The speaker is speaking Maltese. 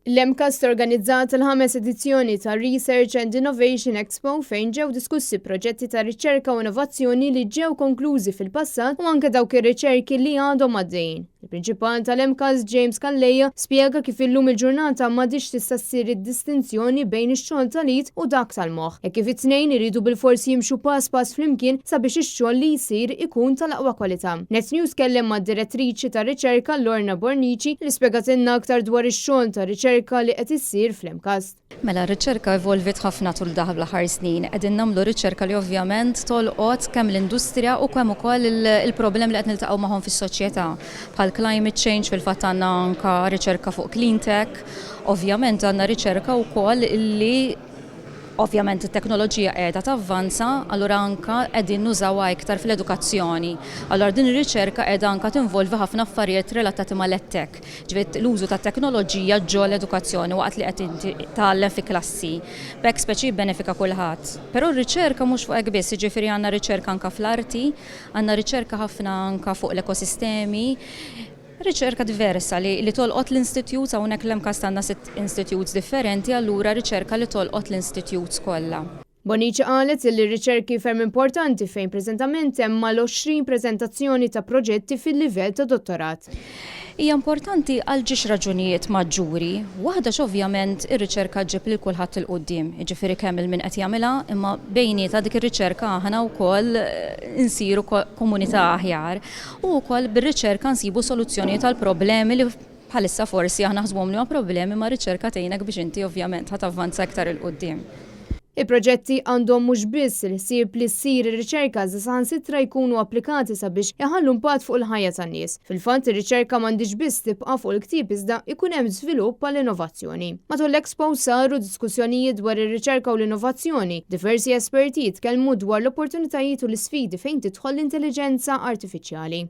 L-MCAST organizzat il-5 edizzjoni ta' Research and Innovation Expo fejn ġew diskussi proġetti ta' riċerka u innovazzjoni li ġew konklużi fil-passat u anke dawk ir-riċerki li għadhom għaddejjin. Il-prinċipal tal-MCAST James Calleja spjega kif illum il-ġurnata m'għadix tista' ssir id-distinzjoni bejn ix-xogħol tal-id u dak tal-moħħ. Hekk kif it-tnejn iridu bil-forsi jimxu pass pass flimkien sabiex ix-xogħol li jsir ikun tal-aqwa kwalità. NetNews kellem mad-direttriċi ta' riċerka Lorna Bornici li spjegatilna aktar dwar ix-xogħol ta' riċerka li qed issir fl-MCAST. Mela r-riċerka evolvit ħafna tul daħal l-aħħar snin. Qegħdin nagħmlu riċerka li ovvjament tolqot kemm l-industrija u kemm ukoll il-problemi li qed niltaqgħu magħhom fis-soċjetà. Bħal climate change fil-fatt għandna anke riċerka fuq clean tech. Ovvjament għandna riċerka wkoll li ovvjament it-teknoloġija qiegħda tavvanza, allura anke qegħdin nużawha iktar fl-edukazzjoni. Allura din ir-riċerka qiegħda anke tinvolvi ħafna affarijiet relatati mal-EdTech, ġifiet l-użu tat-teknoloġija ġol l-edukazzjoni waqt li qed tagħllem fi klassi. B'hekk speċi jibbenefika kulħadd. Però r-riċerka mhux fuq hekk biss, jiġifieri għandna riċerka anke fl-arti, għandna riċerka ħafna anke fuq l-ekosistemi. Riċerka diversa li tolqot l-institutes hawnhekk l-MCAST għandna 6 institutes differenti, allura riċerka li tolqot l-institutes kollha. Bonici qalet li r-riċerki ferm importanti fejn preżentament hemm mal-20 preżentazzjoni ta' proġetti fil-livell ta' dottorat. Hija importanti għal ġiex raġunijiet maġġuri. Waħda x'ovvjament ir-riċerka ġib lil kulħadd il qudiem, jiġifieri kemm il min qed jagħmilha, imma bejnietha dik ir-riċerka aħna wkoll insiru komunità aħjar u wkoll bir-riċerka nsibu soluzzjonijiet għal problemi li bħalissa forsi aħna ħsbuhom li ma problemi ma' riċerka tgħinek biex inti ovvjament ħatavvanza iktar il qudiem. Il-proġetti għandhom mhux biss li ssir ir-riċerka iżda saħansitra jkunu applikati sabiex jaħallu impatt fuq il-ħajja tan-nies. Fil-fatt ir-riċerka m'għandix biss tibqa' fuq il-ktieb iżda jkun hemm żvilupp għall-innovazzjoni. Matul l-Expo saru diskussjonijiet dwar ir-riċerka u l-innovazzjoni. Diversi esperti jitkellmu dwar l-opportunitajiet u l-isfidi fejn tidħol l-intelligenza artifiċjali.